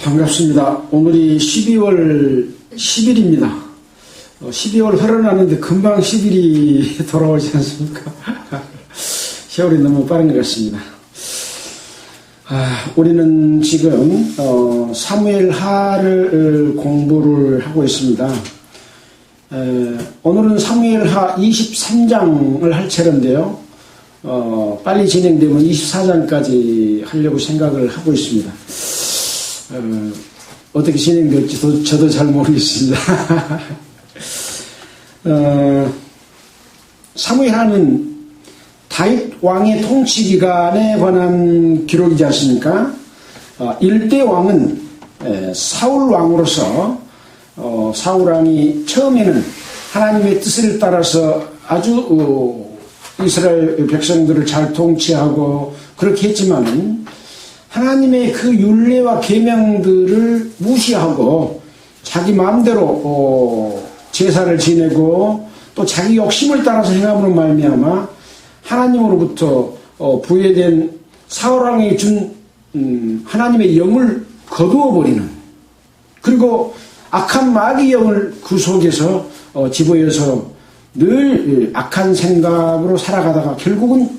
반갑습니다. 오늘이 12월 10일입니다. 12월 흘러나는데 금방 10일이 돌아오지 않습니까? 세월이 너무 빠른 것 같습니다. 우리는 지금 사무엘하를 공부를 하고 있습니다. 오늘은 사무엘하 23장을 할 차례인데요. 빨리 진행되면 24장까지 하려고 생각을 하고 있습니다. 어떻게 진행될지 저도 잘 모르겠습니다. 사무엘하는 다윗 왕의 통치 기간에 관한 기록이지 않습니까? 1대 왕은 사울 왕으로서 사울 왕이 처음에는 하나님의 뜻을 따라서 아주 이스라엘 백성들을 잘 통치하고 그렇게 했지만은 하나님의 그 율례와 계명들을 무시하고 자기 마음대로 제사를 지내고 또 자기 욕심을 따라서 행함으로 말미암아 하나님으로부터 부여된 사울 왕이 준 하나님의 영을 거두어 버리는, 그리고 악한 마귀 영을 그 속에서 집어여서 늘 악한 생각으로 살아가다가 결국은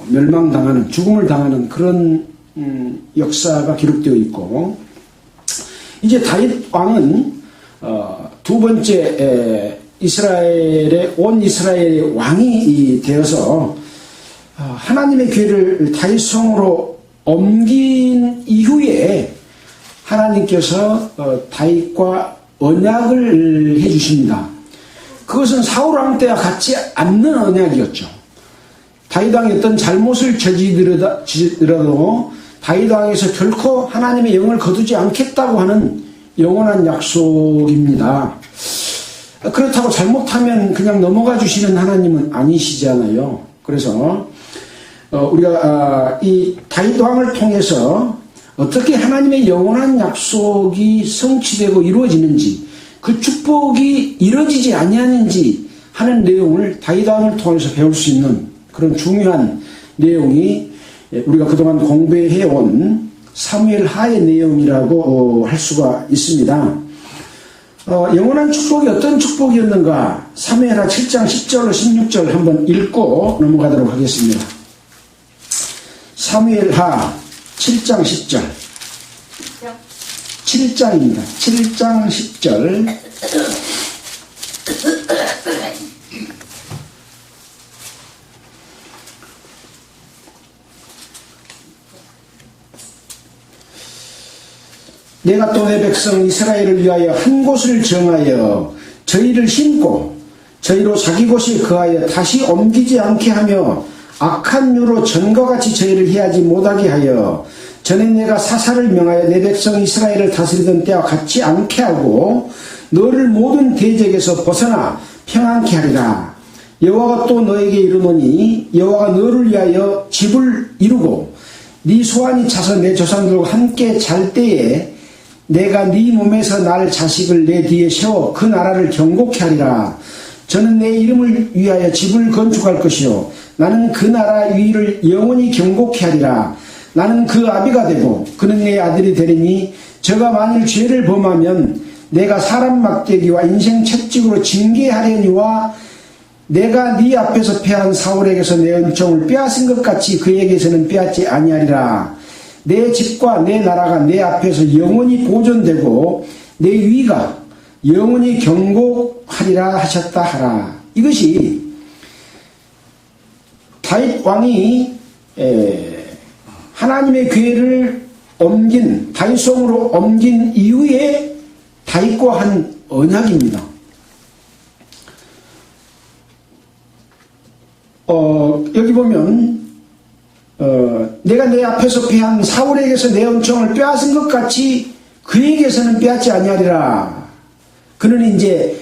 멸망당하는, 죽음을 당하는 그런 역사가 기록되어 있고, 이제 다윗 왕은 두 번째 온 이스라엘의 왕이 되어서 하나님의 궤를 다윗성으로 옮긴 이후에 하나님께서 다윗과 언약을 해주십니다. 그것은 사울 왕 때와 같지 않는 언약이었죠. 다윗 왕이 어떤 잘못을 저지르더라도 다윗 왕에서 결코 하나님의 영을 거두지 않겠다고 하는 영원한 약속입니다. 그렇다고 잘못하면 그냥 넘어가 주시는 하나님은 아니시잖아요. 그래서 우리가 이 다윗 왕을 통해서 어떻게 하나님의 영원한 약속이 성취되고 이루어지는지, 그 축복이 이루어지지 아니하는지 하는 내용을 다윗 왕을 통해서 배울 수 있는 그런 중요한 내용이 우리가 그동안 공부해온 사무엘하의 내용이라고 할 수가 있습니다. 영원한 축복이 어떤 축복이었는가, 사무엘하 7장 10절로 16절 한번 읽고 넘어가도록 하겠습니다. 사무엘하 7장 10절. 7장입니다. 7장 10절. 내가 또 내 백성 이스라엘을 위하여 한 곳을 정하여 저희를 심고 저희로 자기 곳에 거하여 다시 옮기지 않게 하며 악한 유로 전과 같이 저희를 해하지 못하게 하여 전에 내가 사사를 명하여 내 백성 이스라엘을 다스리던 때와 같지 않게 하고 너를 모든 대적에서 벗어나 평안케 하리라. 여호와가 또 너에게 이르노니 여호와가 너를 위하여 집을 이루고 네 소환이 차서 내 조상들과 함께 잘 때에 내가 네 몸에서 날 자식을 내 뒤에 세워 그 나라를 경고케 하리라. 저는 내 이름을 위하여 집을 건축할 것이요 나는 그 나라 위를 영원히 경고케 하리라. 나는 그 아비가 되고 그는 내 아들이 되리니 저가 만일 죄를 범하면 내가 사람 막대기와 인생 채찍으로 징계하려니와 내가 네 앞에서 패한 사울에게서 내 은총을 빼앗은 것 같이 그에게서는 빼앗지 아니하리라. 내 집과 내 나라가 내 앞에서 영원히 보존되고 내 위가 영원히 경고하리라 하셨다 하라. 이것이 다윗 왕이 하나님의 궤를 옮긴, 다윗성으로 옮긴 이후에 다윗과 한 언약입니다. 여기 보면 내가 내 앞에서 패한 사울에게서 내 은총을 빼앗은 것 같이 그에게서는 빼앗지 아니하리라. 그는 이제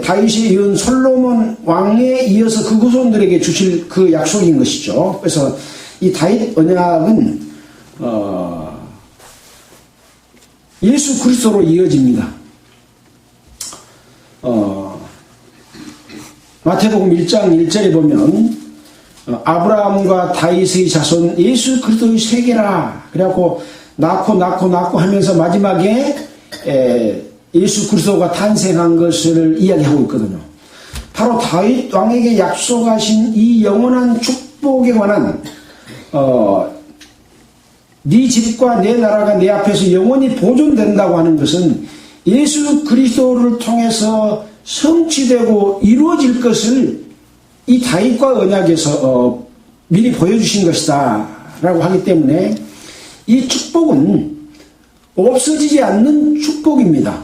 다윗이 이은 솔로몬 왕에 이어서 그 후손들에게 주실 그 약속인 것이죠. 그래서 이 다윗 언약은 예수 그리스도로 이어집니다. 마태복음 1장 1절에 보면 아브라함과 다윗의 자손 예수 그리스도의 세계라. 그래갖고 낳고 하면서 마지막에 예수 그리스도가 탄생한 것을 이야기하고 있거든요. 바로 다윗 왕에게 약속하신 이 영원한 축복에 관한 네 집과 내 나라가 내 앞에서 영원히 보존된다고 하는 것은 예수 그리스도를 통해서 성취되고 이루어질 것을 이 다윗과 언약에서 미리 보여주신 것이다 라고 하기 때문에 이 축복은 없어지지 않는 축복입니다.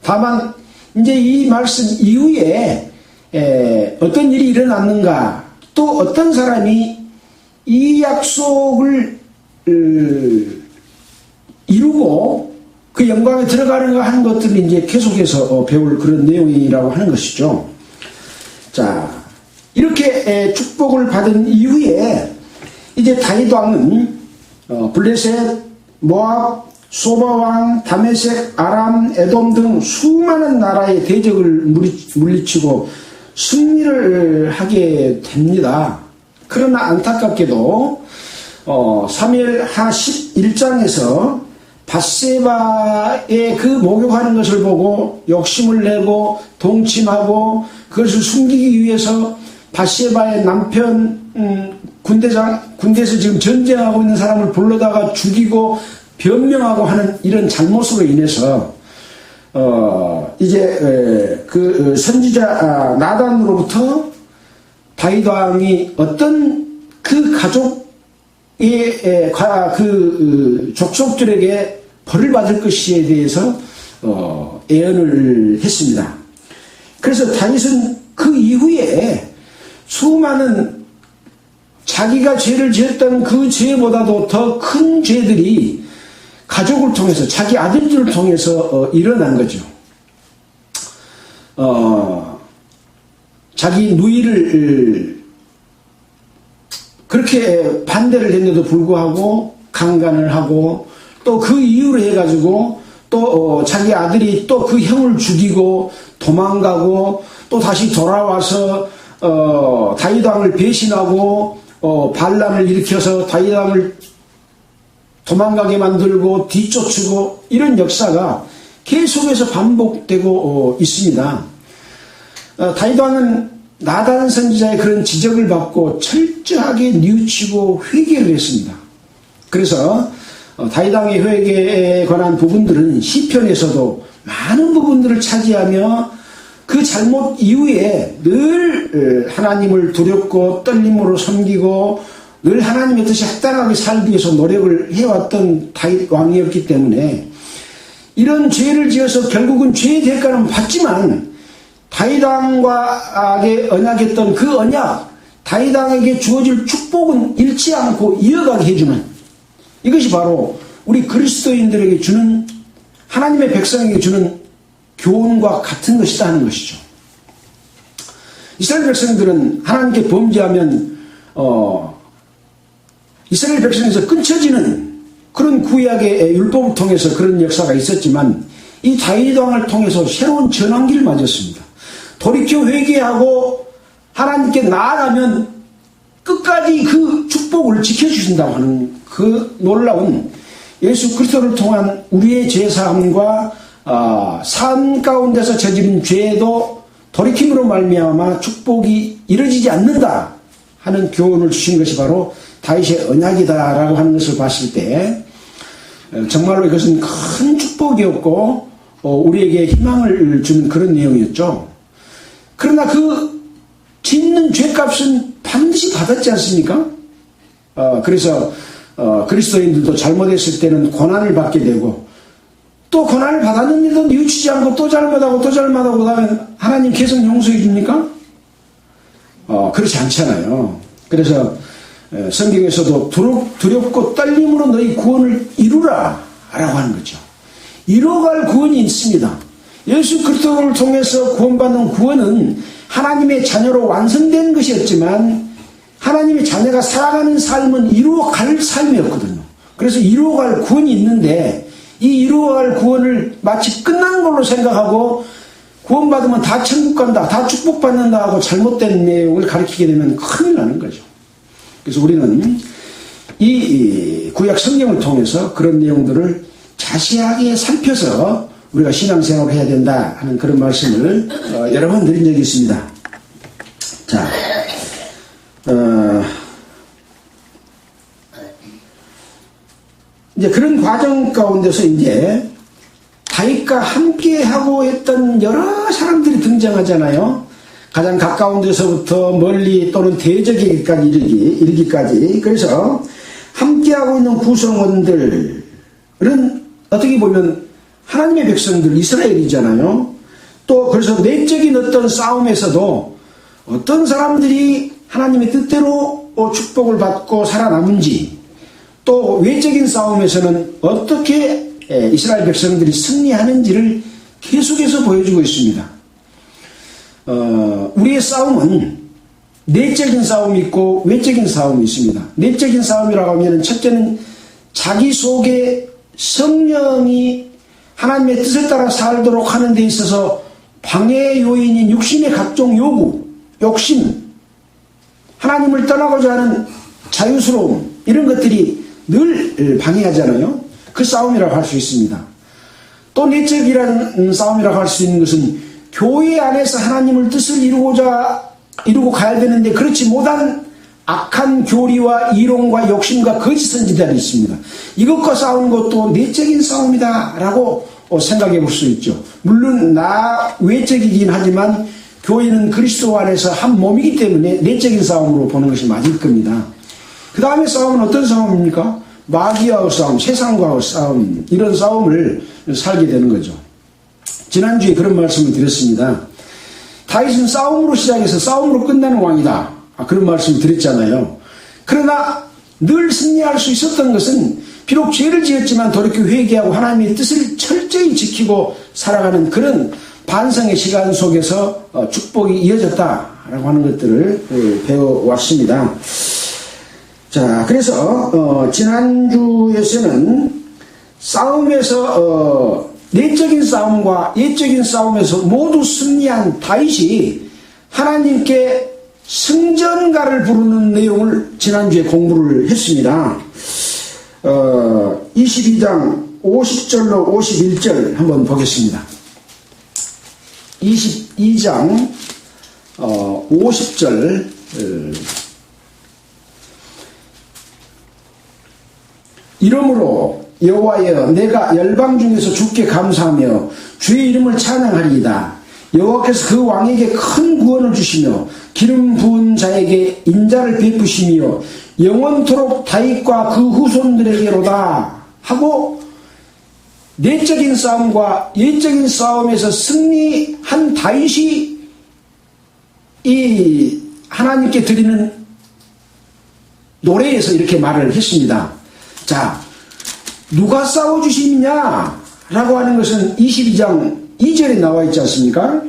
다만 이제 이 말씀 이후에 어떤 일이 일어났는가, 또 어떤 사람이 이 약속을 이루고 그 영광에 들어가는가 하는 것들을 이제 계속해서 배울 그런 내용이라고 하는 것이죠. 자, 이렇게 축복을 받은 이후에 이제 다윗 왕은 블레셋, 모압, 소바왕, 다메섹, 아람, 에돔 등 수많은 나라의 대적을 물리치고 승리를 하게 됩니다. 그러나 안타깝게도 사무엘하 11장에서 밧세바의 그 목욕하는 것을 보고 욕심을 내고 동침하고 그것을 숨기기 위해서 밧세바의 남편 군대에서 지금 전쟁하고 있는 사람을 불러다가 죽이고 변명하고 하는 이런 잘못으로 인해서 이제 그 선지자 나단으로부터 다윗 왕이 어떤 그 가족의 그 족속들에게 벌을 받을 것에 대해서 예언을 했습니다. 그래서 다윗은 그 이후에 수많은 자기가 죄를 지었던 그 죄보다도 더 큰 죄들이 가족을 통해서, 자기 아들들을 통해서 일어난 거죠. 자기 누이를 그렇게 반대를 했는데도 불구하고 강간을 하고, 또 그 이유로 해가지고 또 자기 아들이 또 그 형을 죽이고 도망가고 또 다시 돌아와서 다윗 왕을 배신하고 반란을 일으켜서 다윗 왕을 도망가게 만들고 뒤쫓고 이런 역사가 계속해서 반복되고 있습니다. 다윗 왕은 나단 선지자의 그런 지적을 받고 철저하게 뉘우치고 회개를 했습니다. 그래서 다윗 왕의 회개에 관한 부분들은 시편에서도 많은 부분들을 차지하며 그 잘못 이후에 늘 하나님을 두렵고 떨림으로 섬기고 늘 하나님의 뜻이 합당하게 살기 위해서 노력을 해왔던 다윗 왕이었기 때문에 이런 죄를 지어서 결국은 죄의 대가는 받지만 다윗 왕과 언약했던 그 언약, 다윗 왕에게 주어질 축복은 잃지 않고 이어가게 해주는, 이것이 바로 우리 그리스도인들에게 주는, 하나님의 백성에게 주는 교훈과 같은 것이다 하는 것이죠. 이스라엘 백성들은 하나님께 범죄하면 이스라엘 백성에서 끊쳐지는 그런 구약의 율법을 통해서 그런 역사가 있었지만 이 다윗 왕을 통해서 새로운 전환기를 맞았습니다. 돌이켜 회개하고 하나님께 나아가면 끝까지 그 축복을 지켜주신다고 하는 그 놀라운 예수 그리스도를 통한 우리의 죄사함과 삶 가운데서 저지른 죄도 돌이킴으로 말미암아 축복이 이루어지지 않는다 하는 교훈을 주신 것이 바로 다윗의 언약이다라고 하는 것을 봤을 때 정말로 이것은 큰 축복이었고 우리에게 희망을 주는 그런 내용이었죠. 그러나 그 짓는 죄값은 반드시 받았지 않습니까? 그래서 그리스도인들도 잘못했을 때는 고난을 받게 되고 또 고난을 받았는데도 뉘우치지 않고 또 잘못하고 또 잘못하고 그러면 하나님 계속 용서해 줍니까? 그렇지 않잖아요. 그래서 성경에서도 두렵고 떨림으로 너희 구원을 이루라 라고 하는 거죠. 이루어갈 구원이 있습니다. 예수 그리스도를 통해서 구원받는 구원은 하나님의 자녀로 완성된 것이었지만 하나님의 자녀가 살아가는 삶은 이루어갈 삶이었거든요. 그래서 이루어갈 구원이 있는데 이 이루어갈 구원을 마치 끝난 걸로 생각하고 구원받으면 다 천국 간다, 다 축복받는다 하고 잘못된 내용을 가르치게 되면 큰일 나는 거죠. 그래서 우리는 이 구약 성경을 통해서 그런 내용들을 자세하게 살펴서 우리가 신앙생활을 해야 된다 하는 그런 말씀을 여러 번 드린 적이 있습니다. 자, 이제 그런 과정 가운데서 이제 다윗과 함께하고 했던 여러 사람들이 등장하잖아요. 가장 가까운 데서부터 멀리 또는 대적에게까지 이르기까지. 그래서 함께하고 있는 구성원들은 어떻게 보면 하나님의 백성들, 이스라엘이잖아요. 또 그래서 내적인 어떤 싸움에서도 어떤 사람들이 하나님의 뜻대로 축복을 받고 살아남은지, 또 외적인 싸움에서는 어떻게 이스라엘 백성들이 승리하는지를 계속해서 보여주고 있습니다. 우리의 싸움은 내적인 싸움이 있고 외적인 싸움이 있습니다. 내적인 싸움이라고 하면 첫째는 자기 속에 성령이 하나님의 뜻을 따라 살도록 하는 데 있어서 방해 요인인 육신의 각종 요구, 욕심, 하나님을 떠나고자 하는 자유스러움, 이런 것들이 늘 방해하잖아요. 그 싸움이라고 할 수 있습니다. 또 내적이라는 싸움이라고 할 수 있는 것은 교회 안에서 하나님의 뜻을 이루고 가야 되는데 그렇지 못한 악한 교리와 이론과 욕심과 거짓 선지자들이 있습니다. 이것과 싸우는 것도 내적인 싸움이다 라고 생각해 볼 수 있죠. 물론 외적이긴 하지만 교회는 그리스도 안에서 한 몸이기 때문에 내적인 싸움으로 보는 것이 맞을 겁니다. 그 다음에 싸움은 어떤 싸움입니까? 마귀와의 싸움, 세상과의 싸움, 이런 싸움을 살게 되는 거죠. 지난주에 그런 말씀을 드렸습니다. 다윗은 싸움으로 시작해서 싸움으로 끝나는 왕이다, 그런 말씀을 드렸잖아요. 그러나 늘 승리할 수 있었던 것은 비록 죄를 지었지만 돌이켜 회개하고 하나님의 뜻을 철저히 지키고 살아가는 그런 반성의 시간 속에서 축복이 이어졌다라고 하는 것들을 배워왔습니다. 자, 그래서 지난주에서는 싸움에서 내적인 싸움과 예적인 싸움에서 모두 승리한 다윗이 하나님께 승전가를 부르는 내용을 지난주에 공부를 했습니다. 22장 50절로 51절 한번 보겠습니다. 22장 50절 이러므로 여호와여, 내가 열방 중에서 주께 감사하며 주의 이름을 찬양하리이다. 여호와께서 그 왕에게 큰 구원을 주시며 기름 부은 자에게 인자를 베푸시며 영원토록 다윗과 그 후손들에게로다 하고, 내적인 싸움과 예적인 싸움에서 승리한 다윗이 이 하나님께 드리는 노래에서 이렇게 말을 했습니다. 자, 누가 싸워주시느냐 라고 하는 것은 22장 2절에 나와 있지 않습니까?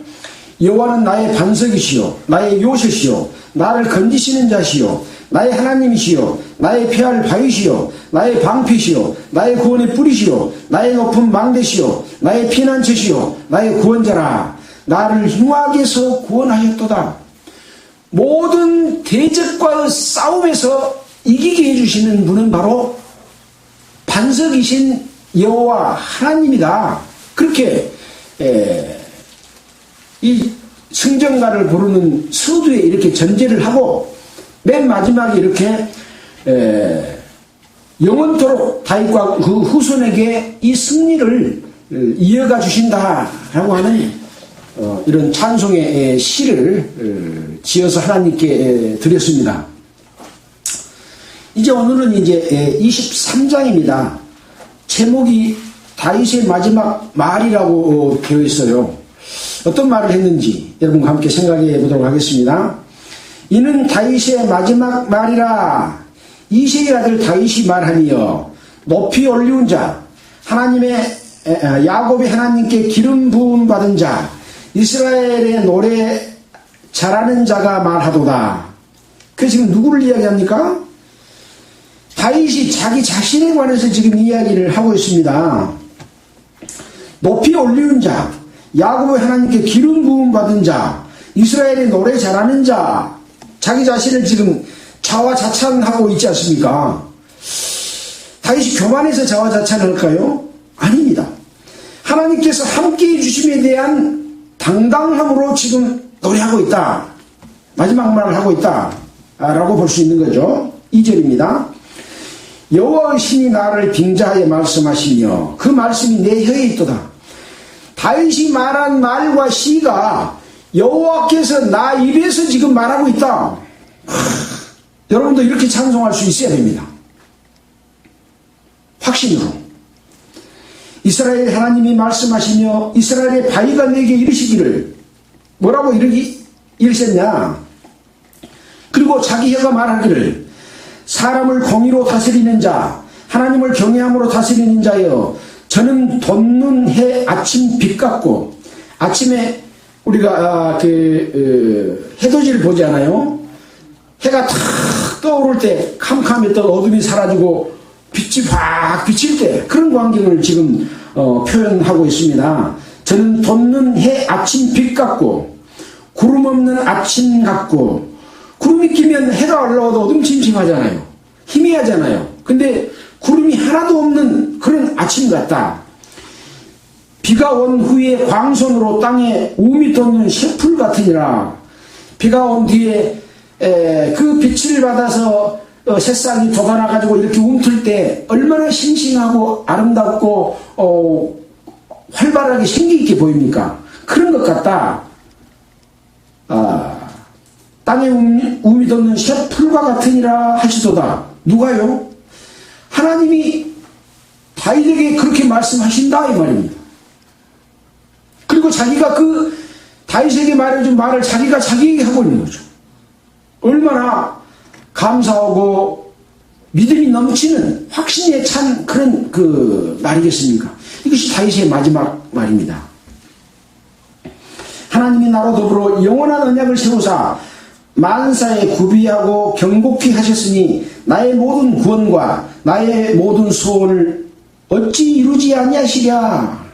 여호와는 나의 반석이시요 나의 요새시요 나를 건지시는 자시요 나의 하나님이시요 나의 피할 바위시요 나의 방패시요 나의 구원의 뿌리시요 나의 높은 망대시요 나의 피난처시요 나의 구원자라. 나를 흉악에서 구원하였도다. 모든 대적과의 싸움에서 이기게 해주시는 분은 바로 반석이신 여호와 하나님이다. 그렇게 이 승전가를 부르는 서두에 이렇게 전제를 하고 맨 마지막에 이렇게 영원토록 다윗과 그 후손에게 이 승리를 이어가 주신다라고 하는 이런 찬송의 시를 지어서 하나님께 드렸습니다. 이제 오늘은 이제 23장입니다. 제목이 다윗의 마지막 말이라고 되어 있어요. 어떤 말을 했는지 여러분과 함께 생각해 보도록 하겠습니다. 이는 다윗의 마지막 말이라. 이새의 아들 다윗이 말하며 높이 올리운 자, 하나님의 야곱의 하나님께 기름 부음 받은 자, 이스라엘의 노래 잘하는 자가 말하도다. 그 지금 누구를 이야기합니까? 다윗이 자기 자신에 관해서 지금 이야기를 하고 있습니다. 높이 올리운 자, 야곱의 하나님께 기름 부음 받은 자, 이스라엘의 노래 잘하는 자, 자기 자신을 지금 자화자찬하고 있지 않습니까? 다윗이 교만해서 자화자찬할까요? 아닙니다. 하나님께서 함께해 주심에 대한 당당함으로 지금 노래하고 있다. 마지막 말을 하고 있다 라고 볼 수 있는 거죠. 2절입니다. 여호와의 신이 나를 빙자하여 말씀하시며 그 말씀이 내 혀에 있도다. 다윗이 말한 말과 시가 여호와께서 나 입에서 지금 말하고 있다. 여러분도 이렇게 찬송할 수 있어야 됩니다. 확신으로. 이스라엘 하나님이 말씀하시며 이스라엘의 바위가 내게 이르시기를 뭐라고 이르셨냐. 그리고 자기 혀가 말하기를 사람을 공의로 다스리는 자 하나님을 경외함으로 다스리는 자여 저는 돋는 해 아침 빛 같고 아침에 우리가 해돋이를 보지 않아요? 해가 탁 떠오를 때 캄캄했던 어둠이 사라지고 빛이 확 비칠 때 그런 광경을 지금 표현하고 있습니다. 저는 돋는 해 아침 빛 같고 구름 없는 아침 같고 구름이 끼면 해가 올라와도 어둠침침하잖아요. 희미하잖아요. 근데 구름이 하나도 없는 그런 아침 같다. 비가 온 후에 광선으로 땅에 우미 돋는 셰풀 같으니라. 비가 온 뒤에 그 빛을 받아서 새싹이 돋아나가지고 이렇게 움틀 때 얼마나 싱싱하고 아름답고 활발하게 생기있게 보입니까? 그런 것 같다. 땅에 우미 돋는 셰풀과 같으니라 하시도다. 누가요? 하나님이 다윗에게 그렇게 말씀하신다 이 말입니다. 그리고 자기가 그 다윗에게 말해준 말을 자기가 자기에게 하고 있는 거죠. 얼마나 감사하고 믿음이 넘치는 확신에 찬 그런 말이겠습니까? 이것이 다윗의 마지막 말입니다. 하나님이 나로 더불어 영원한 언약을 세우사 만사에 구비하고 경복히 하셨으니 나의 모든 구원과 나의 모든 소원을 어찌 이루지 아니하시랴.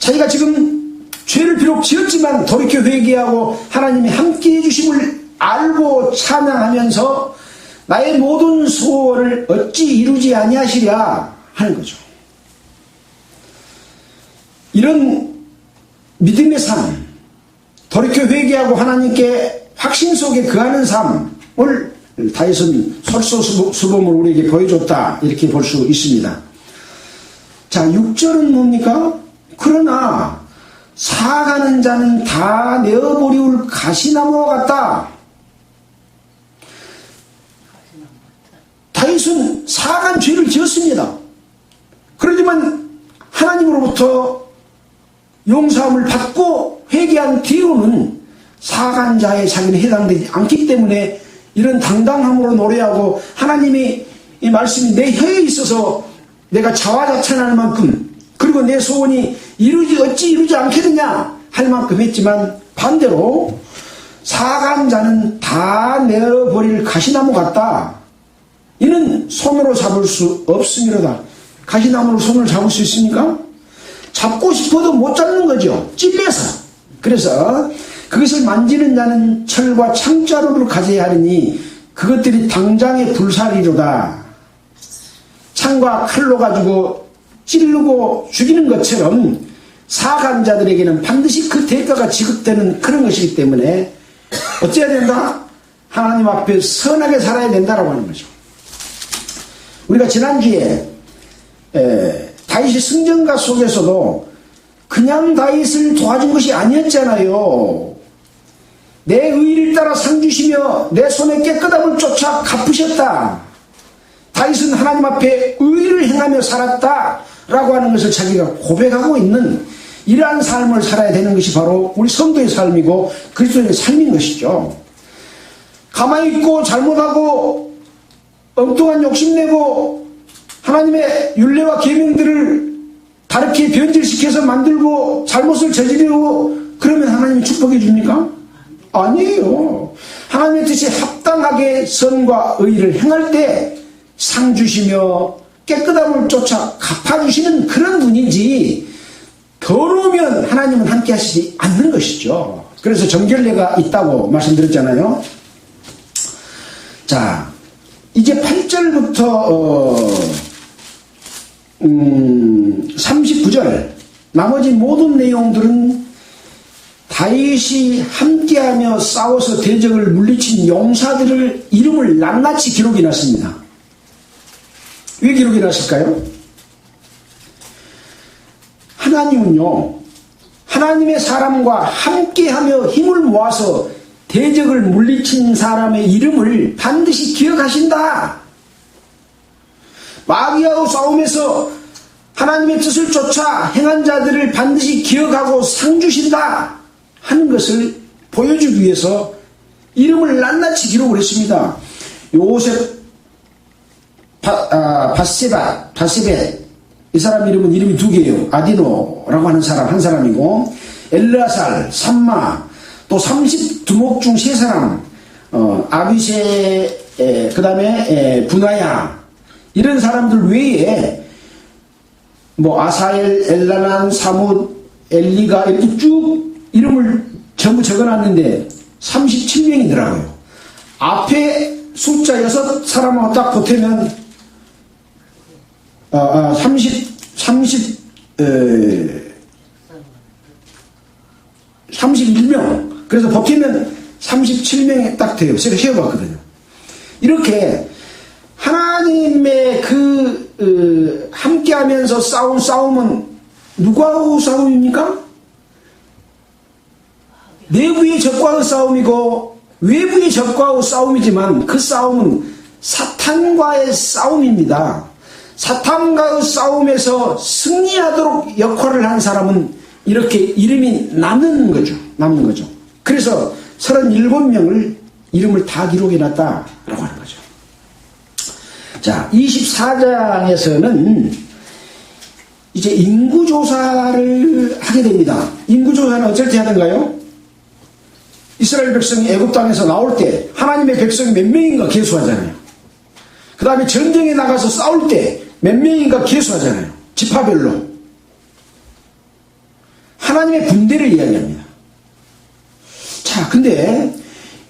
자기가 지금 죄를 비록 지었지만 돌이켜 회개하고 하나님이 함께해 주심을 알고 찬양하면서 나의 모든 소원을 어찌 이루지 아니하시랴 하는 거죠. 이런 믿음의 삶, 돌이켜 회개하고 하나님께 확신 속에 거하는 삶을 다윗은 솔소수범으로 우리에게 보여줬다 이렇게 볼 수 있습니다. 자, 6절은 뭡니까? 그러나 사가는 자는 다 내어버리울 가시나무와 같다. 다윗은 사간 죄를 지었습니다. 그러지만 하나님으로부터 용서함을 받고 회개한 뒤로는 사간 자의 자기는 해당되지 않기 때문에 이런 당당함으로 노래하고 하나님이 이 말씀이 내 혀에 있어서 내가 자화자찬할 만큼 그리고 내 소원이 어찌 이루지 않겠느냐 할 만큼 했지만 반대로 사간 자는 다 내어버릴 가시나무 같다. 이는 손으로 잡을 수 없으미로다. 가시나무로 손을 잡을 수 있습니까? 잡고 싶어도 못 잡는 거죠. 찔려서. 그래서 그것을 만지는 자는 철과 창자루를 가져야 하리니 그것들이 당장의 불살이로다. 창과 칼로 가지고 찌르고 죽이는 것처럼 사간 자들에게는 반드시 그 대가가 지급되는 그런 것이기 때문에 어찌해야 된다? 하나님 앞에 선하게 살아야 된다라고 하는 거죠. 우리가 지난주에 다윗의 승전가 속에서도 그냥 다윗을 도와준 것이 아니었잖아요. 내 의를 따라 상 주시며 내 손에 깨끗함을 쫓아 갚으셨다. 다윗은 하나님 앞에 의를 행하며 살았다 라고 하는 것을 자기가 고백하고 있는 이러한 삶을 살아야 되는 것이 바로 우리 성도의 삶이고 그리스도의 삶인 것이죠. 가만히 있고 잘못하고 엉뚱한 욕심내고 하나님의 율례와 계명들을 다르게 변질시켜서 만들고 잘못을 저지르고 그러면 하나님이 축복해 줍니까? 아니에요. 하나님의 뜻에 합당하게 선과 의를 행할 때 상 주시며 깨끗함을 쫓아 갚아주시는 그런 분이지 더러우면 하나님은 함께 하시지 않는 것이죠. 그래서 정결례가 있다고 말씀드렸잖아요. 자, 이제 8절부터 39절 나머지 모든 내용들은 다윗이 함께하며 싸워서 대적을 물리친 용사들을 이름을 낱낱이 기록이 났습니다. 왜 기록이 났을까요? 하나님은요, 하나님의 사람과 함께하며 힘을 모아서 대적을 물리친 사람의 이름을 반드시 기억하신다. 마귀하고 싸움에서 하나님의 뜻을 쫓아 행한 자들을 반드시 기억하고 상 주신다 하는 것을 보여주기 위해서 이름을 낱낱이 기록을 했습니다. 요셉 바세벳 이 사람 이름이 두 개예요. 아디노라고 하는 사람 한 사람이고, 엘르아살, 삼마, 또 32목 중 3사람, 아비세, 그 다음에 분하야, 이런 사람들 외에 뭐 아사엘, 엘라난, 사뭇, 엘리가 이렇게 쭉 이름을 전부 적어놨는데 37명이더라고요. 앞에 숫자 6사람하고 딱 보태면 31명. 그래서 보태면 37명이 딱 돼요. 제가 세어봤거든요. 이렇게 하나님의 함께 하면서 싸운 싸움은 누구하고 싸움입니까? 내부의 적과의 싸움이고 외부의 적과의 싸움이지만 그 싸움은 사탄과의 싸움입니다. 사탄과의 싸움에서 승리하도록 역할을 한 사람은 이렇게 이름이 남는 거죠. 그래서 37명을 이름을 다 기록해놨다라고 하는 거죠. 자, 24장에서는 이제 인구조사를 하게 됩니다. 인구조사는 어쩔 때 하던가요? 이스라엘 백성이 애굽 땅에서 나올 때 하나님의 백성이 몇 명인가 계수하잖아요. 그 다음에 전쟁에 나가서 싸울 때 몇 명인가 계수하잖아요. 지파별로. 하나님의 군대를 이야기합니다. 자, 근데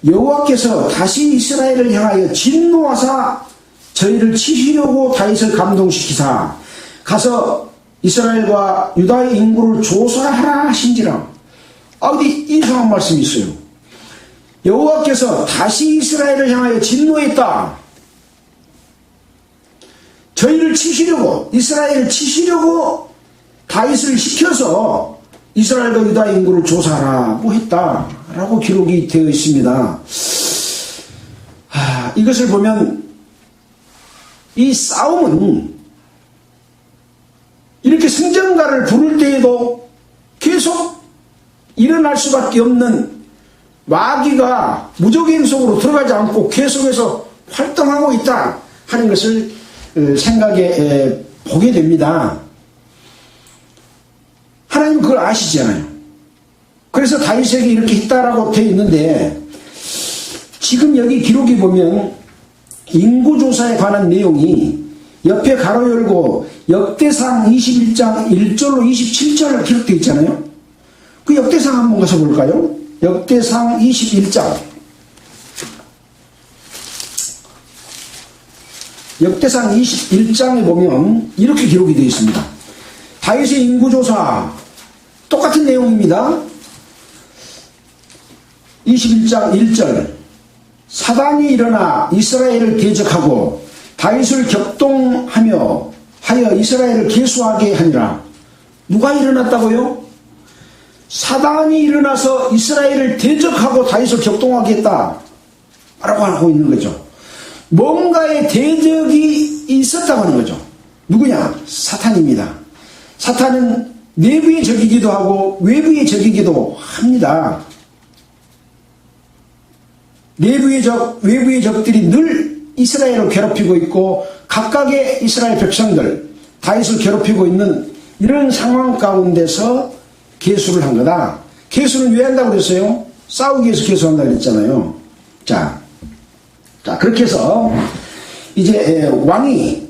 여호와께서 다시 이스라엘을 향하여 진노하사 저희를 치시려고 다윗을 감동시키사 가서 이스라엘과 유다의 인구를 조사하라 하신지라. 근데 이상한 말씀이 있어요. 여호와께서 다시 이스라엘을 향하여 진노했다. 저희를 치시려고, 이스라엘을 치시려고 다윗을 시켜서 이스라엘과 유다의 인구를 조사하라고 했다라고 기록이 되어 있습니다. 이것을 보면 이 싸움은 이렇게 승전가를 부를 때에도 계속 일어날 수밖에 없는 마귀가 무적행 속으로 들어가지 않고 계속해서 활동하고 있다 하는 것을 생각해 보게 됩니다. 하나님은 그걸 아시잖아요. 그래서 다윗에게 이렇게 했다라고 되어 있는데 지금 여기 기록이 보면 인구조사에 관한 내용이 옆에 가로 열고 역대상 21장 1절로 27절 기록되어 있잖아요. 그 역대상 한번 가서 볼까요? 역대상 21장. 역대상 21장에 보면 이렇게 기록이 되어 있습니다. 다윗의 인구조사 똑같은 내용입니다. 21장 1절 사단이 일어나 이스라엘을 대적하고 다윗을 격동하며 하여 이스라엘을 계수하게 하니라. 누가 일어났다고요? 사단이 일어나서 이스라엘을 대적하고 다윗을 격동하게 했다 라고 하고 있는 거죠. 뭔가의 대적이 있었다고 하는 거죠. 누구냐? 사탄입니다. 사탄은 내부의 적이기도 하고 외부의 적이기도 합니다. 내부의 적, 외부의 적들이 늘 이스라엘을 괴롭히고 있고 각각의 이스라엘 백성들, 다윗을 괴롭히고 있는 이런 상황 가운데서 계수를 한 거다. 계수는 왜 한다고 그랬어요? 싸우기 위해서 계수한다고 그랬잖아요. 자, 그렇게 해서 이제 왕이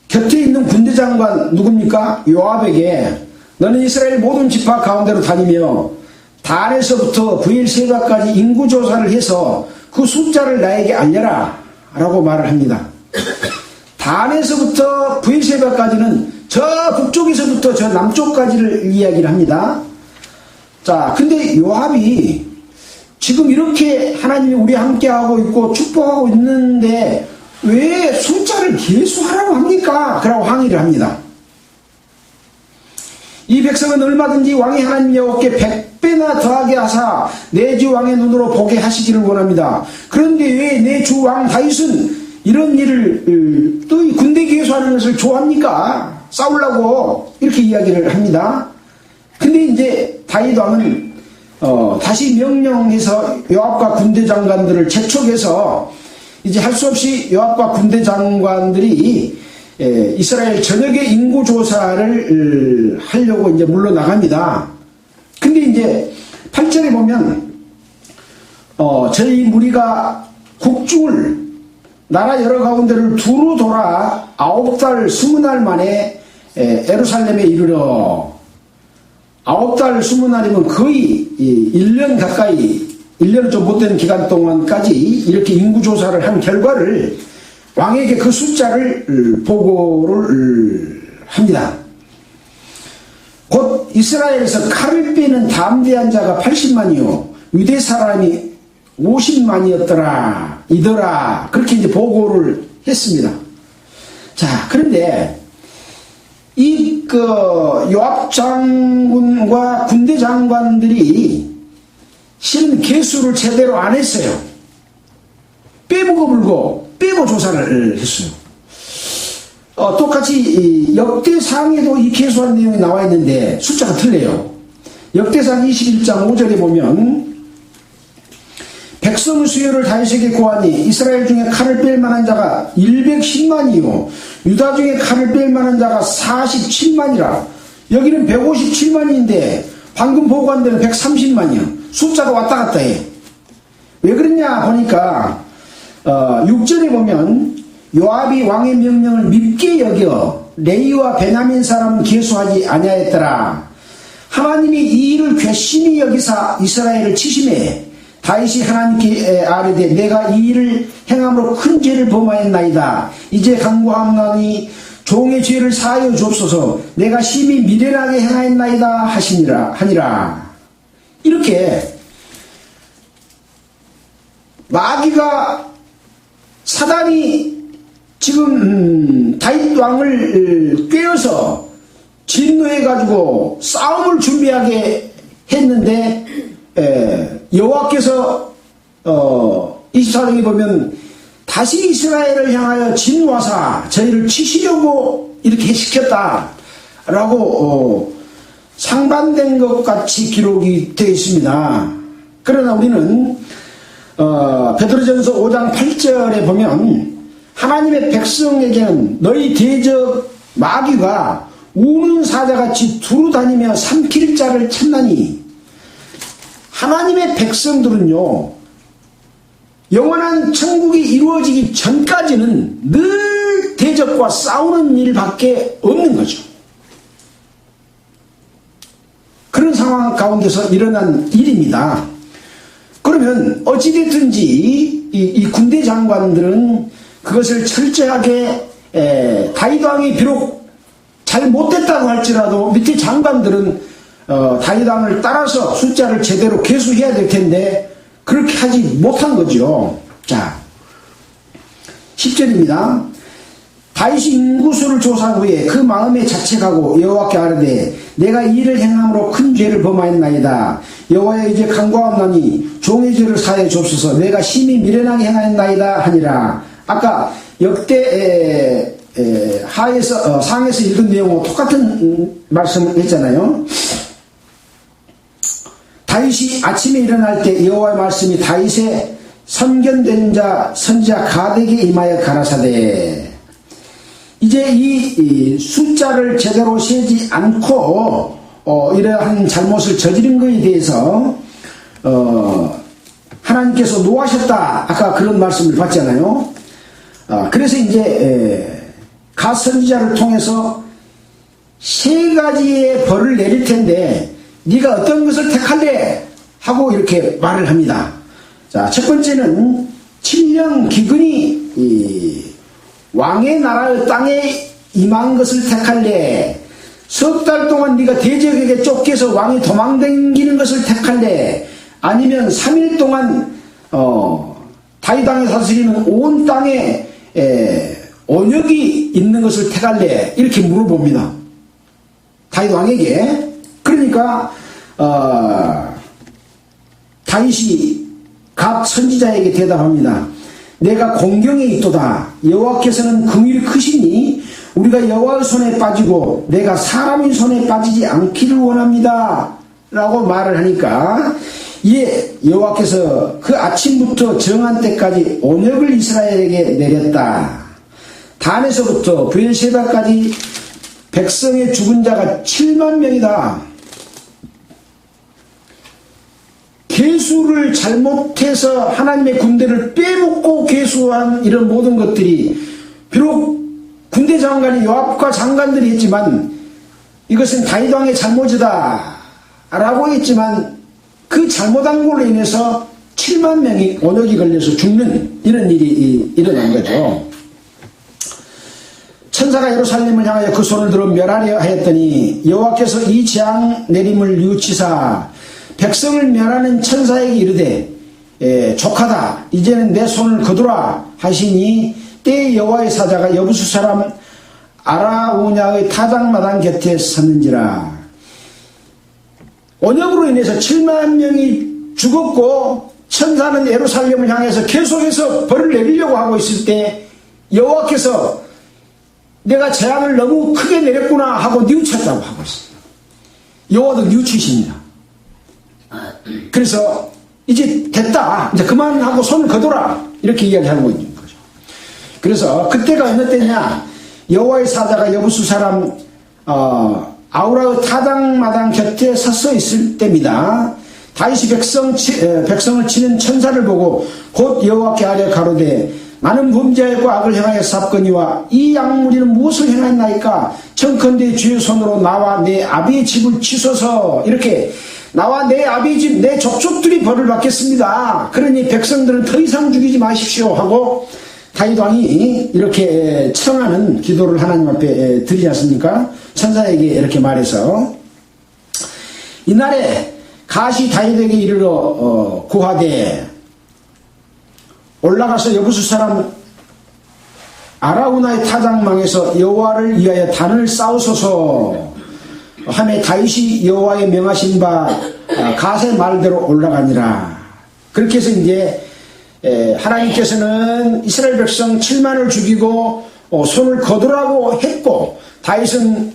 곁에 있는 군대장관 누굽니까? 요압에게 너는 이스라엘 모든 지파 가운데로 다니며 단에서부터 브엘세바까지 인구조사를 해서 그 숫자를 나에게 알려라 라고 말을 합니다. 단에서부터 브엘세바까지는 저 북쪽에서부터 저 남쪽까지를 이야기를 합니다. 자, 근데 요압이 지금 이렇게 하나님이 우리 함께하고 있고 축복하고 있는데 왜 숫자를 계수하라고 합니까? 그라고 항의를 합니다. 이 백성은 얼마든지 왕이 하나님 여호와께 100배나 더하게 하사 내 주 왕의 눈으로 보게 하시기를 원합니다. 그런데 왜 내 주 왕 다윗은 이런 일을 또 이 군대 계수하는 것을 좋아합니까? 싸우려고 이렇게 이야기를 합니다. 근데 이제 다윗 왕은 다시 명령해서 요압과 군대 장관들을 재촉해서 이제 할 수 없이 요압과 군대 장관들이 이스라엘 전역의 인구 조사를 하려고 이제 물러나갑니다. 근데 이제 8절에 보면 저희 무리가 국중을 나라 여러 가운데를 두루 돌아 9달 20날 만에 예루살렘에 이르러 9달 20날이면 거의 1년 가까이 1년은 좀 못되는 기간 동안까지 이렇게 인구조사를 한 결과를 왕에게 그 숫자를 보고를 합니다. 곧 이스라엘에서 칼을 빼는 담대한 자가 80만이요 유대 사람이 50만이었더라 이더라 그렇게 이제 보고를 했습니다. 자, 그런데 이 요압 장군과 군대 장관들이 실은 계수를 제대로 안 했어요. 빼보고 불고 빼고 조사를 했어요. 똑같이 역대상에도 이 계수한 내용이 나와 있는데 숫자가 틀려요. 역대상 21장 5절에 보면 백성 수요를 다윗에게 고하니 이스라엘 중에 칼을 뺄 만한 자가 110만이요 유다 중에 칼을 뺄 만한 자가 47만이라. 여기는 157만인데 방금 보고한 데는 130만이요 숫자가 왔다 갔다 해. 왜 그러냐 보니까 6절에 보면 요압이 왕의 명령을 밉게 여겨 레위와 베냐민 사람은 계수하지 아니하였더라. 하나님이 이 일을 괘씸히 여기사 이스라엘을 치심해 다윗이 하나님께 아뢰되 내가 이 일을 행함으로 큰 죄를 범하였나이다. 이제 간구하옵나니 종의 죄를 사하여 주옵소서. 내가 심히 미련하게 행하였나이다 하니라. 이렇게 마귀가 사단이 지금 다윗 왕을 꿰어서 진노해가지고 싸움을 준비하게 했는데 여호와께서 24장에 보면 다시 이스라엘을 향하여 진노하사 저희를 치시려고 이렇게 시켰다라고 상반된 것 같이 기록이 되어 있습니다. 그러나 우리는 베드로전서 5장 8절에 보면 하나님의 백성에게는 너희 대적 마귀가 우는 사자같이 두루 다니며 삼킬 자를 찾나니 하나님의 백성들은요 영원한 천국이 이루어지기 전까지는 늘 대적과 싸우는 일밖에 없는 거죠. 그런 상황 가운데서 일어난 일입니다. 그러면 어찌됐든지 이 군대 장관들은 그것을 철저하게 다윗 왕이 비록 잘 못됐다고 할지라도 밑에 장관들은 다윗 왕을 따라서 숫자를 제대로 계수해야 될 텐데 그렇게 하지 못한 거죠. 자, 10절입니다. 다윗이 인구수를 조사한 후에 그 마음에 자책하고 여호와께 아뢰되 내가 이 일을 행함으로 큰 죄를 범하였나이다. 여호와여 이제 간구하옵나니 종의 죄를 사하여 주옵소서. 내가 심히 미련하게 행하였나이다 하니라. 아까 역대 상에서 읽은 내용과 똑같은 말씀을 했잖아요. 다윗이 아침에 일어날 때 여호와의 말씀이 다윗의 선견된 자 선지자 가덱에 임하여 가라사대 이제 이 숫자를 제대로 세지 않고 이러한 잘못을 저지른 것에 대해서 하나님께서 노하셨다. 아까 그런 말씀을 봤잖아요. 그래서 이제 가 선지자를 통해서 세 가지의 벌을 내릴 텐데 네가 어떤 것을 택할래? 하고 이렇게 말을 합니다. 자, 첫 번째는 7년 기근이 왕의 나라의 땅에 임한 것을 택할래? 석 달 동안 네가 대적에게 쫓겨서 왕이 도망다니는 것을 택할래? 아니면 3일 동안 다윗 왕이 다스리는 온 땅에 언역이 있는 것을 택할래? 이렇게 물어봅니다. 다윗 왕에게. 그러니까 다윗이 각 선지자에게 대답합니다. 내가 공경에 있도다. 여호와께서는 긍휼이 크시니 우리가 여호와의 손에 빠지고 내가 사람의 손에 빠지지 않기를 원합니다. 라고 말을 하니까 여호와께서 그 아침부터 정한 때까지 언역을 이스라엘에게 내렸다. 단에서부터 브엘셰바까지 백성의 죽은 자가 7만 명이다. 계수를 잘못해서 하나님의 군대를 빼먹고 계수한 이런 모든 것들이 비록 군대 장관이 요압과 장관들이 했지만 이것은 다윗 왕의 잘못이다 라고 했지만 그 잘못한 걸로 인해서 7만 명이 언역이 걸려서 죽는 이런 일이 일어난 거죠. 천사가 예루살렘을 향하여 그 손을 들어 멸하려 하였더니 여호와께서 이 재앙 내림을 뉘우치사 백성을 멸하는 천사에게 이르되 족하다. 이제는 내 손을 거두라 하시니 때에 여호와의 사자가 여부수 사람 아라우냐의 타작마당 곁에 섰는지라. 언역으로 인해서 7만 명이 죽었고 천사는 예루살렘을 향해서 계속해서 벌을 내리려고 하고 있을 때 여호와께서 내가 재앙을 너무 크게 내렸구나 하고 뉘우쳤다고 하고 있습니다. 여호와도 뉘우치십니다. 그래서 이제 됐다. 이제 그만하고 손을 거둬라. 이렇게 이야기하고 있는 거죠. 그래서 그때가 어느 때냐? 여호와의 사자가 여부수 사람 아우라의 타작마당 곁에 서서 있을 때입니다. 다윗이 백성을 치는 천사를 보고 곧 여호와께 아뢰 가로되 나는 범죄하였고 악을 행하여 삽거니와 이 약무리는 무엇을 행하였나이까? 청컨대 주의 손으로 나와 내 아비의 집을 치소서. 이렇게 나와 내 아비의 집 내 족속들이 벌을 받겠습니다. 그러니 백성들은 더 이상 죽이지 마십시오 하고 다윗 왕이 이렇게 청하는 기도를 하나님 앞에 드리지 않습니까? 천사에게 이렇게 말해서 이날에 갓이 다윗에게 이르러 구하되 올라가서 여부수 사람 아라우나의 타작망에서 여호와를 위하여 단을 쌓으소서 하매 다윗이 여호와의 명하신 바 갓의 말대로 올라가니라. 그렇게 해서 이제 하나님께서는 이스라엘 백성 7만을 죽이고 손을 거두라고 했고 다윗은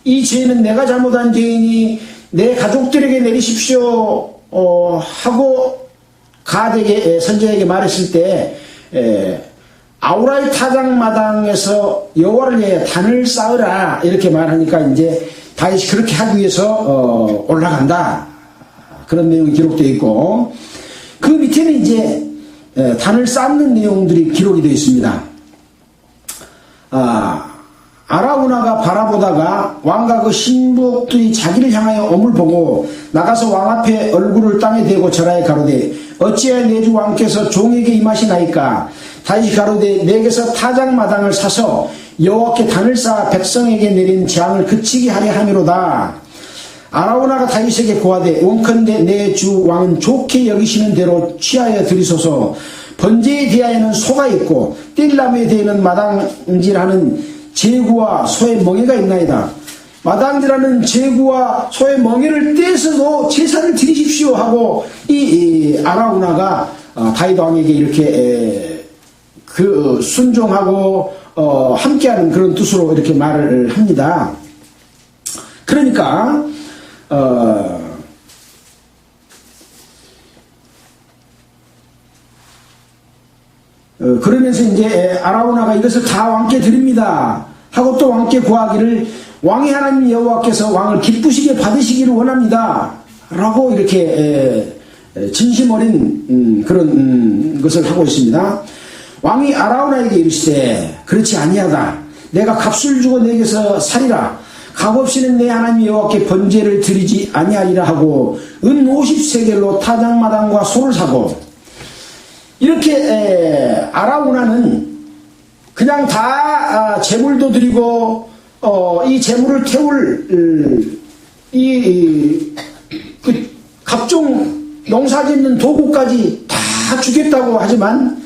이 죄는 내가 잘못한 죄이니 내 가족들에게 내리십시오 하고 갓에게 선지자에게 말했을 때 아우라의 타작마당에서 여호와를 위해 단을 쌓으라 이렇게 말하니까 이제 다윗이 그렇게 하기 위해서 올라간다. 그런 내용이 기록되어 있고 그 밑에는 이제 단을 쌓는 내용들이 기록이 되어 있습니다. 아라우나가 바라보다가 왕과 그 신복들이 자기를 향하여 엄을 보고 나가서 왕 앞에 얼굴을 땅에 대고 절하여 가로되 어찌하여 내 주 왕께서 종에게 임하시나이까? 다윗이 가로되 내게서 타작마당을 사서 여호와께 단을 쌓아 백성에게 내린 재앙을 그치게 하려 함이로다. 아라우나가 다윗에게 고하되 원컨대 내 주 왕은 좋게 여기시는 대로 취하여 드리소서. 번제에 대하여는 소가 있고 띨나무에 대하여는 마당질하는 제구와 소의 멍에가 있나이다. 마당질하는 제구와 소의 멍에를 떼서도 제사를 드리십시오 하고 이 아라우나가 다윗 왕에게 이렇게 순종하고 함께하는 그런 뜻으로 이렇게 말을 합니다. 그러니까 그러면서 이제 아라우나가 이것을 다 왕께 드립니다 하고 또 왕께 구하기를 왕의 하나님 여호와께서 왕을 기쁘시게 받으시기를 원합니다 라고 이렇게 진심 어린 그런 것을 하고 있습니다. 왕이 아라우나에게 이르시되 그렇지 아니하다. 내가 값을 주고 내게서 살이라. 값없이는 내 하나님 여호와께 번제를 드리지 아니하리라 하고 은 50세겔로 타작마당과 소를 사고 이렇게 아라우나는 그냥 다 제물도 드리고 이 제물을 태울 그 각종 농사짓는 도구까지 다 주겠다고 하지만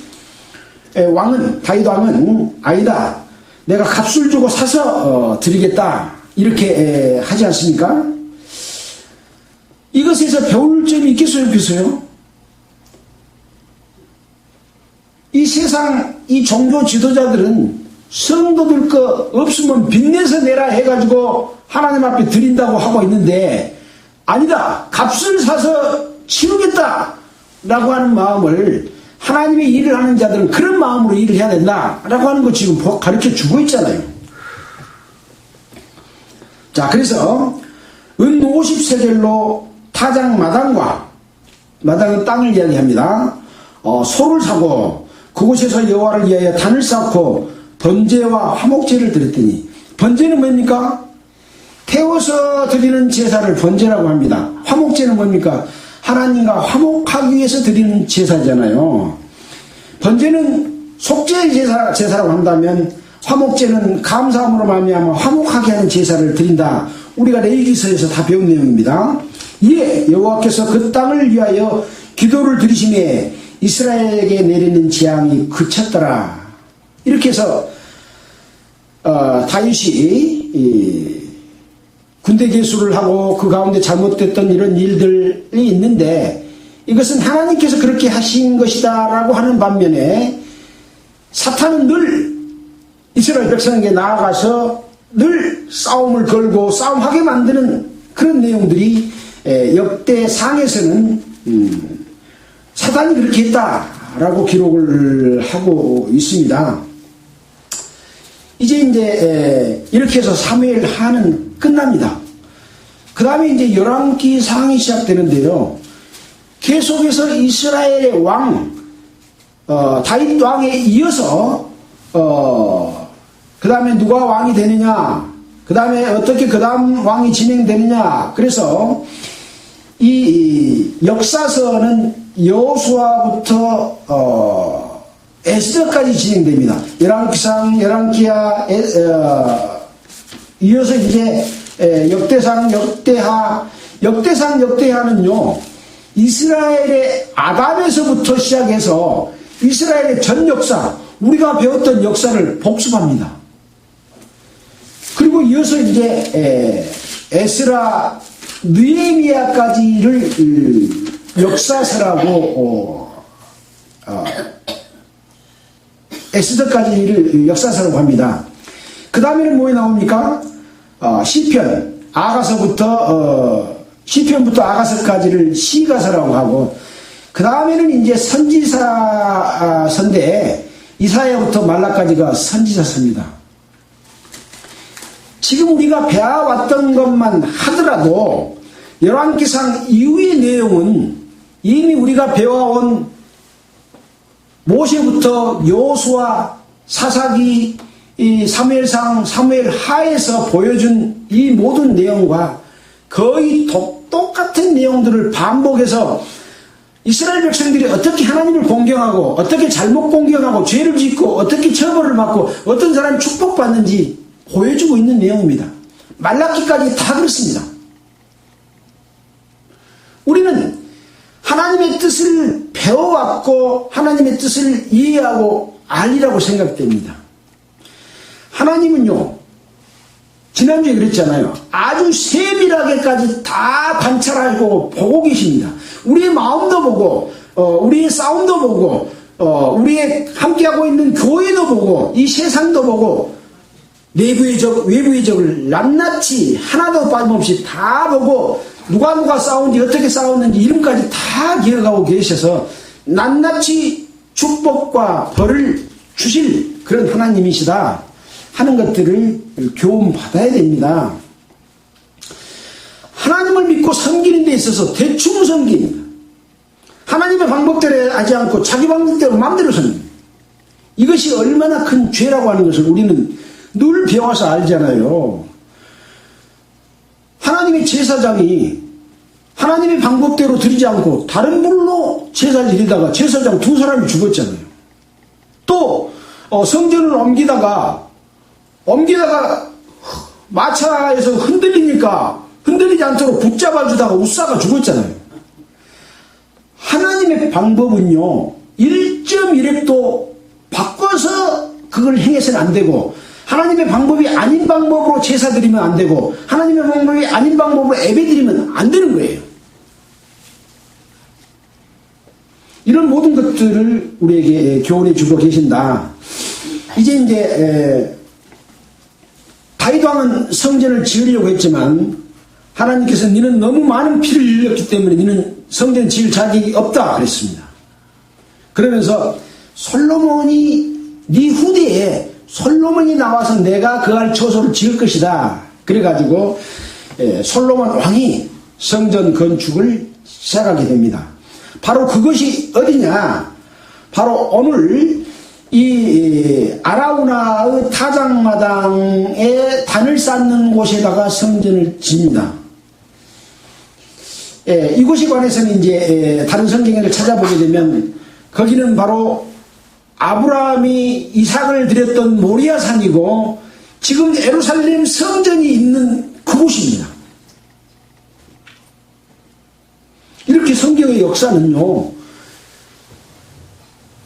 다윗 왕은 아니다. 내가 값을 주고 사서 드리겠다. 이렇게 하지 않습니까? 이것에서 배울 점이 있겠어요, 없겠어요? 이 세상 이 종교 지도자들은 성도들 거 없으면 빚내서 내라 해가지고 하나님 앞에 드린다고 하고 있는데, 아니다, 값을 사서 치르겠다 라고 하는 마음을, 하나님의 일을 하는 자들은 그런 마음으로 일을 해야 된다 라고 하는 거 지금 가르쳐 주고 있잖아요. 자, 그래서 은 50세겔로 타작 마당은 땅을 이야기합니다. 소를 사고 그곳에서 여호와를 위하여 단을 쌓고 번제와 화목제를 드렸더니, 번제는 뭡니까? 태워서 드리는 제사를 번제라고 합니다. 화목제는 뭡니까? 하나님과 화목하기 위해서 드리는 제사잖아요. 번제는 속죄의 제사라고 한다면, 화목제는 감사함으로 말미암아 화목하게 하는 제사를 드린다. 우리가 레위기서에서 다 배운 내용입니다. 이에 여호와께서 그 땅을 위하여 기도를 들으심에 이스라엘에게 내리는 재앙이 그쳤더라. 이렇게 해서 다윗이 군대 개수를 하고 그 가운데 잘못됐던 이런 일들이 있는데, 이것은 하나님께서 그렇게 하신 것이다 라고 하는 반면에, 사탄은 늘 이스라엘 백성에게 나아가서 늘 싸움을 걸고 싸움하게 만드는 그런 내용들이 역대상에서는 사단이 그렇게 했다라고 기록을 하고 있습니다. 이제 이렇게 해서 사무엘 하는 끝납니다. 그 다음에 이제 열왕기 상이 시작되는데요. 계속해서 이스라엘의 왕, 다윗 왕에 이어서 그 다음에 누가 왕이 되느냐, 그 다음에 어떻게 그 다음 왕이 진행되느냐. 그래서 이 역사서는 여호수아부터 에스더까지 진행됩니다. 열왕기상, 열왕기하, 이어서 이제 역대상, 역대하는요, 이스라엘의 아담에서부터 시작해서 이스라엘의 전 역사, 우리가 배웠던 역사를 복습합니다. 그리고 이어서 이제 에스라, 느헤미야까지를 역사서라고 에스더까지를 역사서라고 합니다. 그 다음에는 뭐에 나옵니까? 시편, 시편부터 아가서까지를 시가서라고 하고, 그 다음에는 이제 선지사서인데, 이사야부터 말라까지가 선지자서입니다. 지금 우리가 배워왔던 것만 하더라도 열왕기상 이후의 내용은 이미 우리가 배워온 모세부터 여호수아, 사사기, 사무엘상, 사무엘하에서 보여준 이 모든 내용과 거의 똑같은 내용들을 반복해서 이스라엘 백성들이 어떻게 하나님을 공경하고 어떻게 잘못 공경하고 죄를 짓고 어떻게 처벌을 받고 어떤 사람이 축복받는지 보여주고 있는 내용입니다. 말라기까지 다 그렇습니다. 우리는 하나님의 뜻을 배워왔고 하나님의 뜻을 이해하고 알리라고 생각됩니다. 하나님은요, 지난주에 그랬잖아요. 아주 세밀하게까지 다 관찰하고 보고 계십니다. 우리의 마음도 보고 우리의 싸움도 보고 우리의 함께하고 있는 교회도 보고 이 세상도 보고 내부의 적 외부의 적을 낱낱이 하나도 빠짐없이 다 보고 누가 싸운지 어떻게 싸웠는지 이름까지 다 기억하고 계셔서 낱낱이 축복과 벌을 주실 그런 하나님이시다 하는 것들을 교훈 받아야 됩니다. 하나님을 믿고 섬기는 데 있어서 대충 섬깁니다. 하나님의 방법대로 하지 않고 자기 방법대로 마음대로 섬깁니다. 이것이 얼마나 큰 죄라고 하는 것을 우리는 늘 배워서 알잖아요. 하나님의 제사장이 하나님의 방법대로 드리지 않고 다른 불로 제사를 드리다가 제사장 2 사람이 죽었잖아요. 또 성전을 옮기다가 마차에서 흔들리지 않도록 붙잡아주다가 웃사가 죽었잖아요. 하나님의 방법은요, 1.1획도 바꿔서 그걸 행해서는 안 되고, 하나님의 방법이 아닌 방법으로 제사 드리면 안 되고, 하나님의 방법이 아닌 방법으로 예배 드리면 안 되는 거예요. 이런 모든 것들을 우리에게 교훈해 주고 계신다. 이제 다윗 왕은 성전을 지으려고 했지만 하나님께서 너는 너무 많은 피를 흘렸기 때문에 너는 성전 지을 자격이 없다 그랬습니다. 그러면서 솔로몬이 네 후대에 솔로몬이 나와서 내가 그할 처소를 지을 것이다. 그래가지고 솔로몬 왕이 성전 건축을 시작하게 됩니다. 바로 그것이 어디냐? 바로 오늘 이 아라우나의 타작마당에 단을 쌓는 곳에다가 성전을 지습니다. 이곳에 관해서는 이제 다른 성경을 찾아보게 되면 거기는 바로 아브라함이 이삭을 드렸던 모리아산이고 지금 예루살렘 성전이 있는 그곳입니다. 이렇게 성경의 역사는요,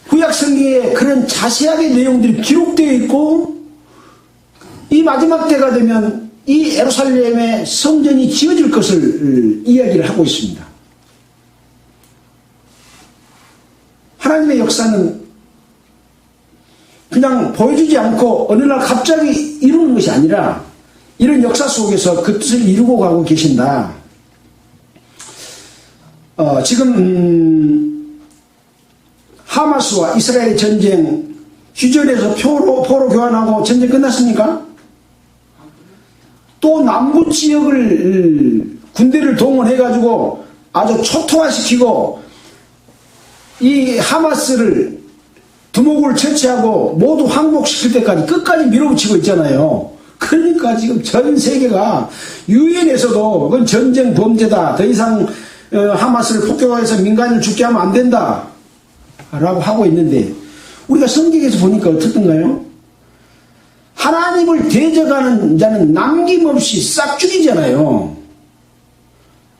구약 성경에 그런 자세하게 내용들이 기록되어 있고, 이 마지막 때가 되면 이 예루살렘의 성전이 지어질 것을 이야기를 하고 있습니다. 하나님의 역사는 그냥 보여주지 않고 어느 날 갑자기 이루는 것이 아니라 이런 역사 속에서 그 뜻을 이루고 가고 계신다. 지금 하마스와 이스라엘의 전쟁 휴전에서 포로 교환하고 전쟁 끝났습니까? 또 남부 지역을 군대를 동원해가지고 아주 초토화시키고 이 하마스를 두목을 처치하고 모두 항복시킬 때까지 끝까지 밀어붙이고 있잖아요. 그러니까 지금 전 세계가 유엔에서도 그건 전쟁 범죄다. 더 이상 하마스를 폭격해서 민간인을 죽게 하면 안 된다 라고 하고 있는데 우리가 성경에서 보니까 어떻던가요? 하나님을 대적하는 자는 남김없이 싹 죽이잖아요.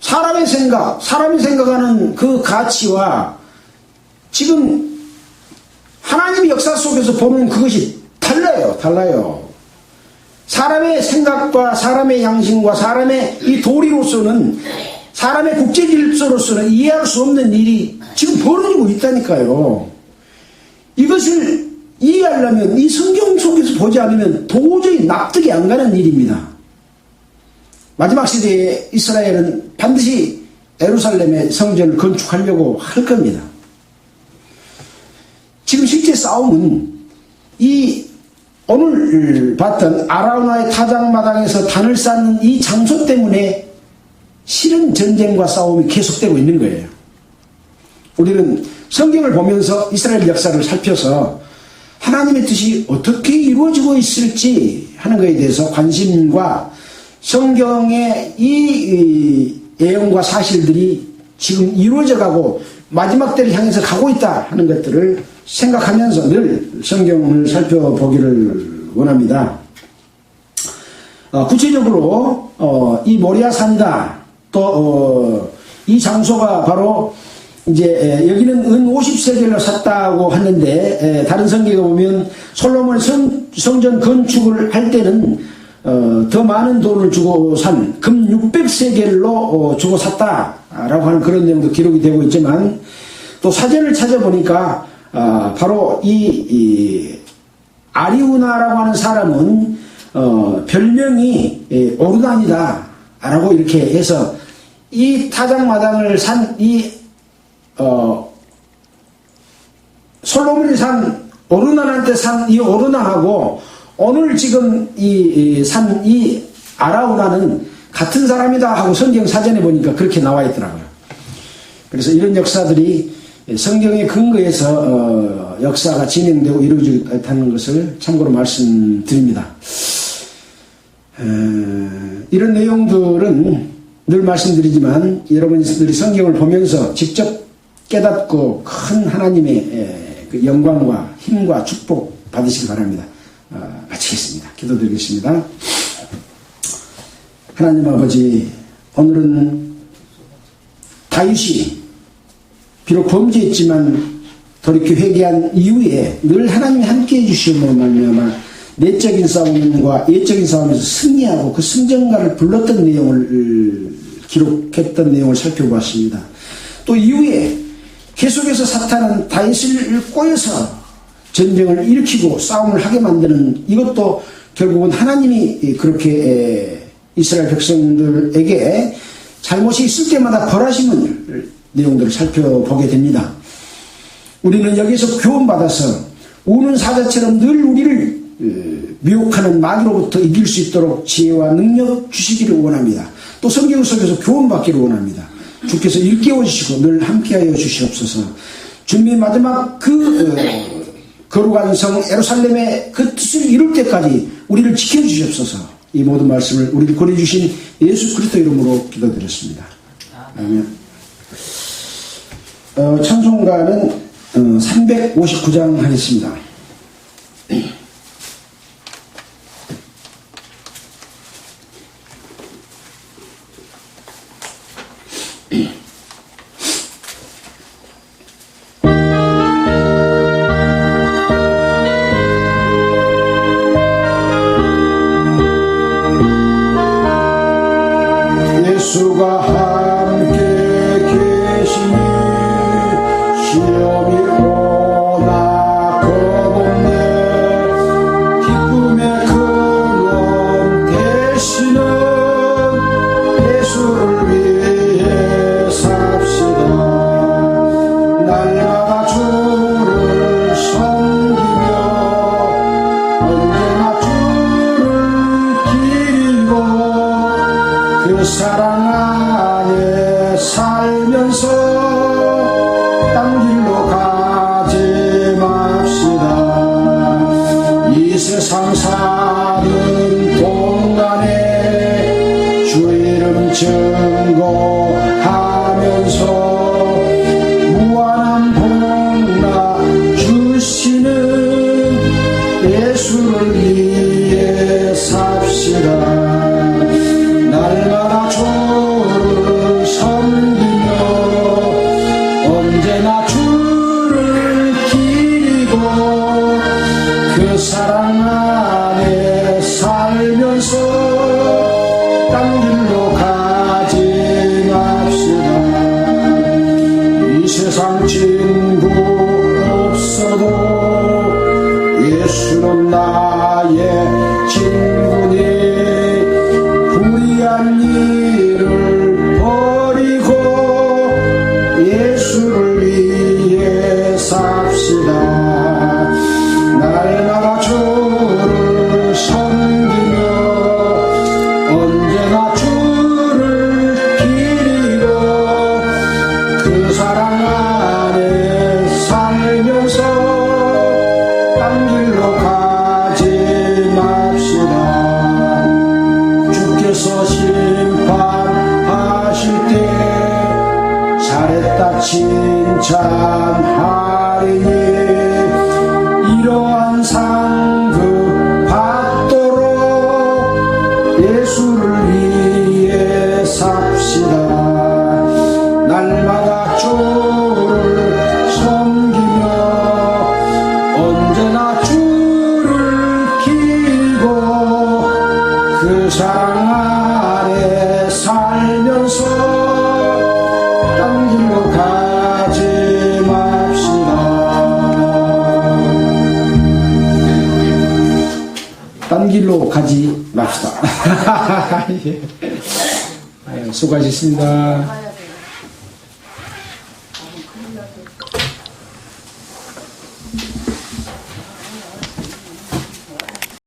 사람이 생각하는 그 가치와 지금 하나님의 역사 속에서 보는 그것이 달라요. 사람의 생각과 사람의 양심과 사람의 이 도리로서는 사람의 국제 질서로서는 이해할 수 없는 일이 지금 벌어지고 있다니까요. 이것을 이해하려면 이 성경 속에서 보지 않으면 도저히 납득이 안 가는 일입니다. 마지막 시대에 이스라엘은 반드시 예루살렘의 성전을 건축하려고 할 겁니다. 지금 실제 싸움은 이 오늘 봤던 아라우나의 타작마당에서 단을 쌓는 이 장소 때문에 실은 전쟁과 싸움이 계속되고 있는 거예요. 우리는 성경을 보면서 이스라엘 역사를 살펴서 하나님의 뜻이 어떻게 이루어지고 있을지 하는 것에 대해서 관심과 성경의 이 예언과 사실들이 지금 이루어져가고 마지막 때를 향해서 가고 있다 하는 것들을 생각하면서 늘 성경을 살펴보기를 원합니다. 구체적으로 이 모리아산이다. 또 이 장소가 바로 이제 여기는 은 50세겔로 샀다고 하는데 다른 성경에 보면 솔로몬 성전 건축을 할 때는 더 많은 돈을 주고 산 금 600세겔로 주고 샀다라고 하는 그런 내용도 기록이 되고 있지만 또 사전을 찾아보니까 바로 이 아리우나라고 하는 사람은 별명이 오르단이다 라고 이렇게 해서 이 타작마당을 산 솔로몬이 산 오르난한테 산 이 오르난하고 오늘 지금 산 이 아라우나는 같은 사람이다 하고 성경 사전에 보니까 그렇게 나와 있더라고요. 그래서 이런 역사들이 성경의 근거에서 역사가 진행되고 이루어지고 있다는 것을 참고로 말씀드립니다. 이런 내용들은 늘 말씀드리지만 여러분들이 성경을 보면서 직접 깨닫고 큰 하나님의 그 영광과 힘과 축복 받으시기 바랍니다. 마치겠습니다. 기도드리겠습니다. 하나님 아버지, 오늘은 다윗이 비록 범죄했지만 돌이켜 회개한 이후에 늘 하나님이 함께해 주시므로 말미암아 내적인 싸움과 예적인 싸움에서 승리하고 그 승전가를 불렀던 내용을 기록했던 내용을 살펴보았습니다. 또 이후에 계속해서 사탄은 다윗을 꼬여서 전쟁을 일으키고 싸움을 하게 만드는, 이것도 결국은 하나님이 그렇게 이스라엘 백성들에게 잘못이 있을 때마다 벌하시는 내용들을 살펴보게 됩니다. 우리는 여기서 교훈받아서 우는 사자처럼 늘 우리를 미혹하는 마귀로부터 이길 수 있도록 지혜와 능력 주시기를 원합니다. 또 성경 속에서 교훈받기를 원합니다. 주께서 일깨워 주시고 늘 함께하여 주시옵소서. 주님의 마지막 거룩한 성 예루살렘의 그 뜻을 이룰 때까지 우리를 지켜주시옵소서. 이 모든 말씀을 우리를 권해주신 예수 그리스도 이름으로 기도드렸습니다. 아멘. 찬송가는 359장 하겠습니다. 예수가 함께 계시니 시험이 오나 겁없네. 기쁨의 근원 되시는 예수를 위해 삽시다. 날마다 주를 섬기며 언제나 주를 기리고 그 사랑 안에 살면서 딴 길로 가지 맙시다. 이 세상 사는 동안에 주 이름 증거하면서 무한한 복나 주시는 예수를 위해 삽시다. 날마다 주를 섬기며 언제나 주를 기리고 그 사랑 안에 살면서 딴 길로 가지 맙시다. 이 세상 친구 없어도 예수는 나의 친구니 불의한 일을 버리고 예수를 위해 삽시다. 날마다 주를 섬기며 언제나 주를 기리고 그 사랑 안에 살면서 딴 길로 가지 맙시다. 주께서 심판하실 때 잘했다 칭찬하리니 이러한 상급 받도록 예수를 위해 삽시다. 날마다 주를 섬기며 언제나 주를 기리고 그 사랑 안에 살면서 딴 길로 가지 맙시다. 딴 길로 가지 맙시다. 예. 수고하셨습니다.